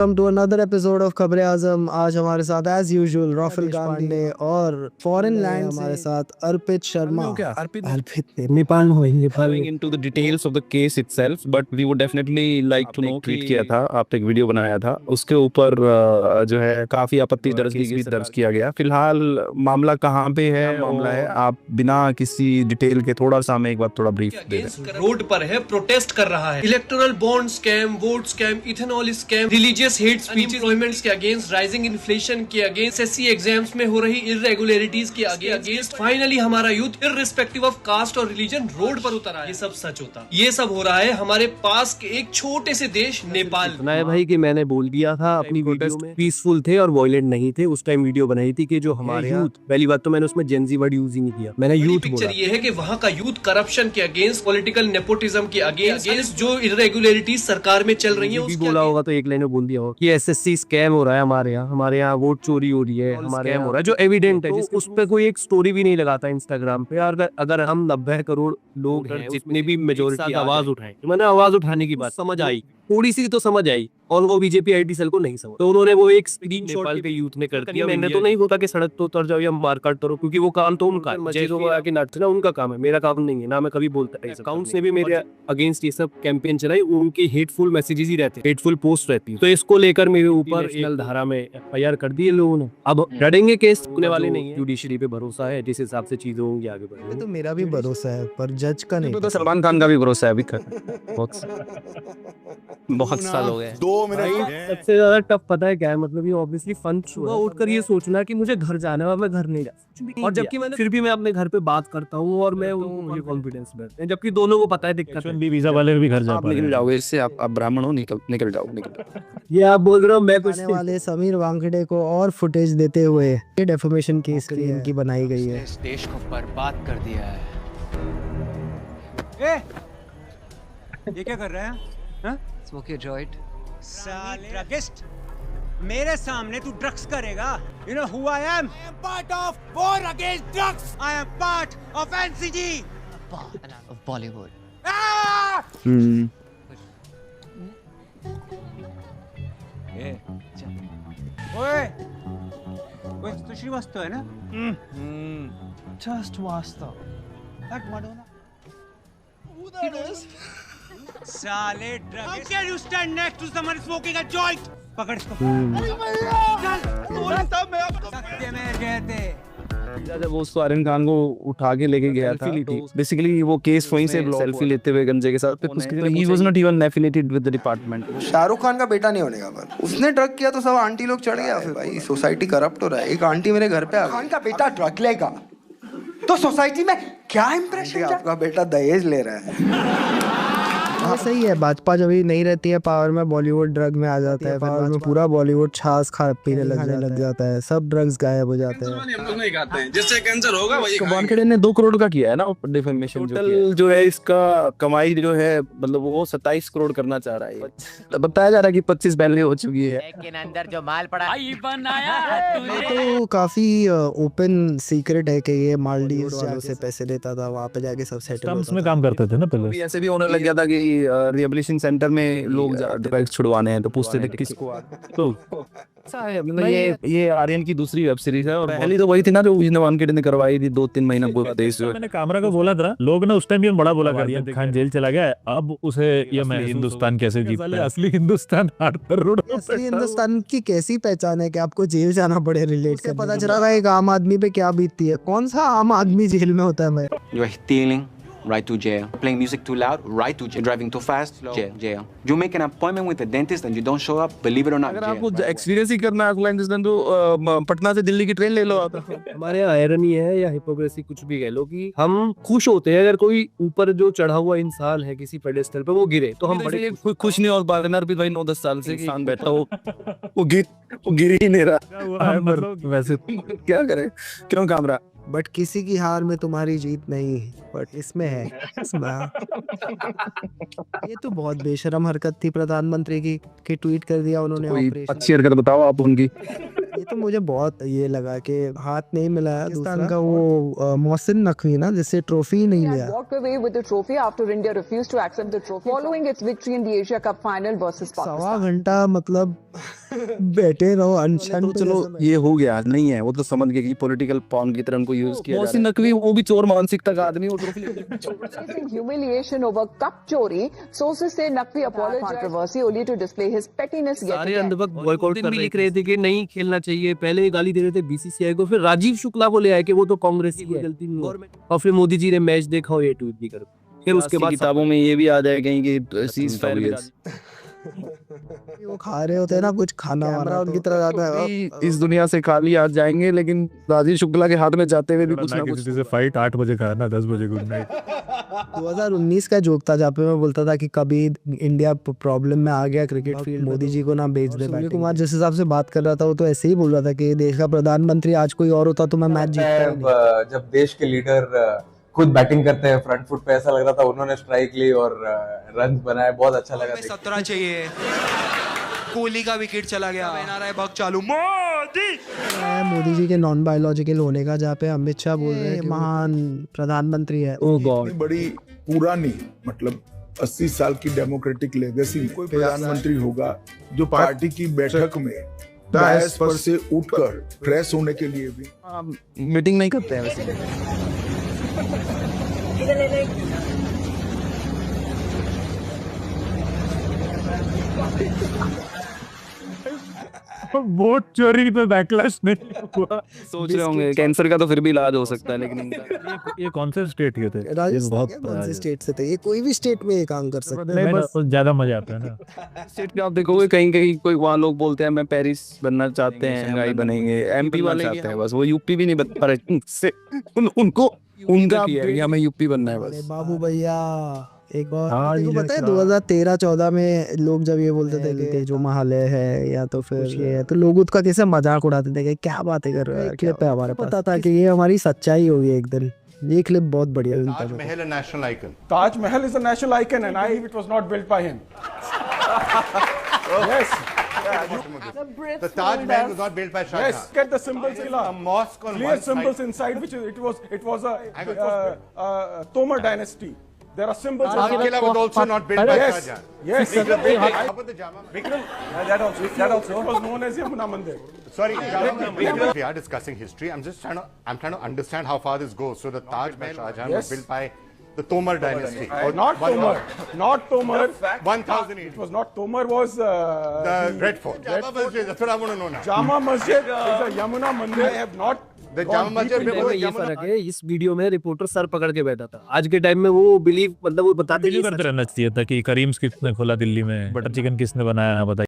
Welcome to another episode of खबरें आजम। आज हमारे साथ एज यूजुअल राफेल गांधी और फॉरेन लैंड हमारे साथ अर्पित शर्मा। अर्पित नेपाल में हुई going into the details of the case itself, but we would definitely like to know tweet किया था, आपने एक वीडियो बनाया था, उसके ऊपर जो है काफी आपत्ति दर्ज किया गया। फिलहाल मामला कहाँ पे है, मामला है, आप बिना किसी डिटेल के थोड़ा सा हमें एक बार थोड़ा ब्रीफ दे दें। रोड पर है, प्रोटेस्ट कर रहा है। Electoral bond scam, vote scam, ethanol scam, religious hate speech, employments के अगेंस्ट, राइजिंग इन्फ्लेशन के अगेंस्ट, एसएससी एग्जाम्स में हो रही इरेगुलरिटीज के अगेंस्ट फाइनली हमारा यूथ इररिस्पेक्टिव ऑफ कास्ट और रिलीजन रोड पर उतर आया। ये सब सच होता, ये सब हो रहा है हमारे पास के एक छोटे से देश नेपाल। सुना है भाई कि मैंने बोल दिया था अपनी वीडियो में पीसफुल थे और वायलेंट नहीं थे। उस टाइम वीडियो बनाई थी कि जो हमारे यूथ, पहली बात तो मैंने उसमें जेनजी वर्ड यूज ही नहीं किया, मैंने यूथ बोला। पिक्चर ये है कि वहाँ का यूथ करप्शन के अगेंस्ट, पॉलिटिकल नेपोटिज्म के अगेंस्ट जो इरेगुलरिटीज सरकार में चल रही है उसकी बोला होगा तो एक लाइन में बोल दिया होगा कि एसएससी स्कैम हो रहा है हमारे यहाँ वोट चोरी हो रही है, हमारे यहाँ हो रहा है, जो एविडेंट है। उस पर कोई एक स्टोरी भी नहीं लगाता इंस्टाग्राम पे। अगर हम 90 करोड़ लोग हैं, जितने भी मेजोरिटी आवाज उठाए, मैंने आवाज उठाने की बात समझ आई, थोड़ी सी तो समझ आई, और वो बीजेपी आईटी सेल को नहीं समझ, तो उन्होंने वो एक स्क्रीनशॉट के यूथ ने कर दिया। मैंने तो नहीं होता कि सड़क तो उतर जाओ या मारकाट करो, क्योंकि वो काम तो उनका है, ना उनका काम है, मेरा काम नहीं है, ना मैं कभी बोलता है। अकाउंट्स ने भी मेरे अगेंस्ट ये सब कैंपेन चलाई, उनकी हेटफुल मैसेजेस ही रहते, हेटफुल पोस्ट रहती है। तो इसको लेकर मेरे ऊपर नेशनल धारा में एफआईआर कर दी लोगों ने। अब लड़ेंगे केस, होने वाले नहीं है। जुडिशरी पे भरोसा है, जिस हिसाब से चीजें होंगी आगे बढ़ेंगे। तो मेरा भी भरोसा है, पर जज का नहीं। तो सलमान खान का भी भरोसा है अभी बहुत साल हो गए। 2 मिनट सबसे ज्यादा टफ पता है क्या है, मतलब ये ऑब्वियसली फन सुबह उठकर ये सोचना कि मुझे घर जाना है और मैं घर नहीं जा सकता, और जबकि मैंने फिर भी मैं अपने घर पे बात करता हूँ और मैं उनको मुझे कॉन्फिडेंस बैठते हैं, जबकि दोनों को पता है दिक्कत है। वीजा वाले भी घर जा पा रहे हैं। जाओगे इससे, आप ब्राह्मण हो, निकल जाओ। ये आप बोल रहे हो, मैं कुछ वाले समीर वांगड़े को और फुटेज देते हुए ये डेफेमेशन केस के लिए इनकी बनाई गई है। इस देश को बर्बाद कर दिया है। ये क्या कर रहे हैं? Smoke your joint. साले ड्रगिस्ट, मेरे सामने तू ड्रग्स करेगा? You know who I am? I am part of war against drugs. I am part of NCG. Of Bollywood. ओए, तो श्रीवास्तव है ना? Just वास्तव। That Madonna. Who that is? साले druggist. How can you stand next to someone smoking a joint? पकड़ इसको। सत्य में कहते। जब वो आर्यन खान को उठा के लेके गया था, बेसिकली वो केस वहीं से सेल्फी लेते हुए गंजे के साथ, he was not even affiliated with the department। Shahrukh Khan का बेटा नहीं होने का, पर उसने ड्रग किया तो सब आंटी लोग चढ़ गया। फिर भाई सोसाइटी करप्ट हो रहा है। एक आंटी मेरे घर पे आ गई, खान का बेटा ड्रग लेगा तो सोसाइटी में क्या इंप्रेशन? आपका बेटा दहेज ले रहा है। हाँ सही है, भाजपा जब भी नहीं रहती है पावर में, बॉलीवुड ड्रग में आ जाता है, पावर में पूरा बॉलीवुड छाछ पीने लग जाता है, सब ड्रग्स गायब हो जाते हैं। हम लोग नहीं खाते हैं, जिससे कैंसर होगा वही खाएंगे। वानखेड़े ने 2 करोड़ का किया है ना डिफेमेशन, जो है इसका कमाई जो है, मतलब वो 27 करोड़ करना चाह रहा है। बताया जा रहा है कि 25 पहले हो चुकी है, लेकिन अंदर जो माल पड़ा तो काफी ओपन सीक्रेट है कि ये मालदीव्स वालों से पैसे लेता था, वहाँ पे जाके सब सेटल में काम करते थे ना पहले। ऐसे भी होने लग गया था कि रिहेबिलिटेशन सेंटर में लोग ड्रग्स छुड़वाने हैं तो पूछते थे किसको। तो मतलब ये आर्यन की दूसरी वेब सीरीज है, और पहली तो वही थी ना जो वानखेड़े ने करवाई थी 2-3 महीना पूरा देश। मैंने कामरा को बोला था, लोग ना उस टाइम ये बड़ा बोला आर्यन खान जेल चला गया, अब उसे ये मैं हिंदुस्तान कैसे जीतता है। असली हिंदुस्तान 8 करोड़। असली हिंदुस्तान की कैसी पहचान है कि आपको जेल जाना पड़े रिलेट से पता चला एक आम आदमी पे क्या बीतती है। कौन सा आम आदमी जेल में होता है? मैं You are stealing, right to jail. Playing music too loud, right to jail. Driving too fast, jail. You make an appointment with the dentist and you don't show up, believe it or not, अगर jail. आपको experience ही करना है तो पटना से दिल्ली की train ले लो। हमारे irony है या हिपोक्रेसी कुछ भी कह लो, कि हम खुश होते हैं अगर कोई ऊपर जो चढ़ा हुआ इंसान है किसी पेडेस्टल पे वो गिरे, तो हम बड़े खुश नहीं हो पा रहे। अर्पित भाई 9-10 साल से इंसान बैठा हो, वो गिर ही नहीं रहा। वैसे क्या करे, क्यों कामरा? बट किसी की हार में तुम्हारी जीत नहीं, बट इसमें है। ये तो बहुत बेशरम हरकत थी प्रधानमंत्री की कि ट्वीट कर दिया उन्होंने। कोई अच्छी हरकत बताओ आप उनकी। ये तो मुझे बहुत ये लगा कि हाथ नहीं मिलाया दूसरा का वो मोहसिन नकवी ना, जिससे ट्रॉफी नहीं लिया। Walked away with the trophy after India refused to accept the trophy following its victory in the Asia Cup final versus Pakistan. 1.25 घंटा मतलब बैठे रहो अनशन तो चलो ये हो गया, नहीं है वो तो समझ गए कि पॉलिटिकल पॉन की तरह उनको यूज किया। मोहसिन नकवी वो भी चोर मानसिकता का आदमी, वो trophy Facing humiliation over cup chori, sources say Naqvi apologized controversy only to display his pettiness yet सारे again. अंधभक्त बॉयकॉट कर लिख रहे थे कि नहीं खेलना चाहिए, पहले गाली दे रहे थे बीसीसीआई को, फिर राजीव शुक्ला को ले आए कि वो तो कांग्रेस की गलती नहीं है, और फिर मोदी जी ने मैच देखा और ये ट्वीट भी कर, फिर उसके बाद किताबों में ये भी आ जाए कहीं कि सीज फायर वो खा रहे होते हैं ना कुछ खाना वाना, उनकी तरह जाता है। इस दुनिया से खाली आज जाएंगे, लेकिन राजीव शुक्ला के हाथ में जाते हुए भी कुछ ना कुछ। किसी से फाइट 8 बजे खाना, 10 बजे गुड नाइट। 2019 का जोक था जहाँ पे मैं बोलता था कि कभी इंडिया प्रॉब्लम में आ गया क्रिकेट फील्ड, मोदी जी को ना बेच दे। सूर्य कुमार जिस हिसाब से बात कर रहा था वो तो ऐसे ही बोल रहा था कि देश का प्रधानमंत्री आज कोई और होता तो मैं मैच जीतता। जब देश के लीडर खुद बैटिंग करते हैं फ्रंट फुट पे, ऐसा लग रहा था उन्होंने स्ट्राइक ली और रन बनाए, बहुत अच्छा लगा। 17 चाहिए, कोहली का विकेट चला गया, एनआरआई बग चालू। मोदी जी के नॉन बायोलॉजिकल होने का, जहाँ पे अमित शाह बोल रहे हैं महान प्रधानमंत्री है। ओह गॉड, बड़ी पुरानी मतलब 80 साल की डेमोक्रेटिक लेगेसी, कोई प्रधानमंत्री होगा जो पार्टी की बैठक में डायस पर से उठकर फ्रेश होने के लिए भी मीटिंग नहीं करते हैं वैसे। वोट चोरी पे बैकलैश नहीं हुआ। सोच रहे होंगे कैंसर का तो फिर भी इलाज हो सकता है, लेकिन ये कौन से स्टेट के थे? राजस्थान के कौन से स्टेट से थे? ये कोई भी स्टेट में ये काम कर सकते हैं, बस ज्यादा मजा आता है ना। स्टेट में आप देखोगे कहीं कहीं कोई वहाँ लोग बोलते हैं मैं पेरिस बनना चाहते हैं, शंघाई बनेंगे, एमपी वाले चाहते हैं, बस वो यूपी भी नहीं बन पा रहे उनको उनका एरिया में यूपी बनना है बस। बाबू भैया एक बार तेको पता है 2013-14 में लोग जब ये बोलते थे कि जो महालय है या तो फिर ये है, तो लोग उसका कैसे मजाक उड़ाते थे कि क्या बातें कर रहे हैं। क्लिप है हमारे पता था कि ये हमारी सच्चाई होगी एक दिन। ये क्लिप बहुत बढ़िया है। Taj Mahal national icon, Taj Mahal is a national icon and I it was not built by him. Yes, the Taj Mahal was not built by Shah Jahan. Yes, get the symbols. A mosque on clear one symbols side. inside, which it was a Tomar dynasty. There are symbols. Lal Qila was also not built by Shah Jahan. Yes. How about the Jama? Vikram, that also was known as Yamuna Mandir. Sorry, we are discussing history. I'm trying to understand how far this goes. So the Taj Mahal Shah Jahan was built by the Tomar dynasty. Not Tomar. Not Tomar. 1008. It was not Tomar. Was the Red Fort. Jama Masjid. That's what I want to know now. Jama Masjid is a Yamuna Mandir. I have not. The Jama Masjid before ये फर्क है, इस video में reporter sir पकड़ के बैठा था। आज के टाइम में वो बिलीव मतलब वो बताते करते रहना चाहिए था कि करीम किसने खोला दिल्ली में, बटर चिकन किसने बनाया, बताइए।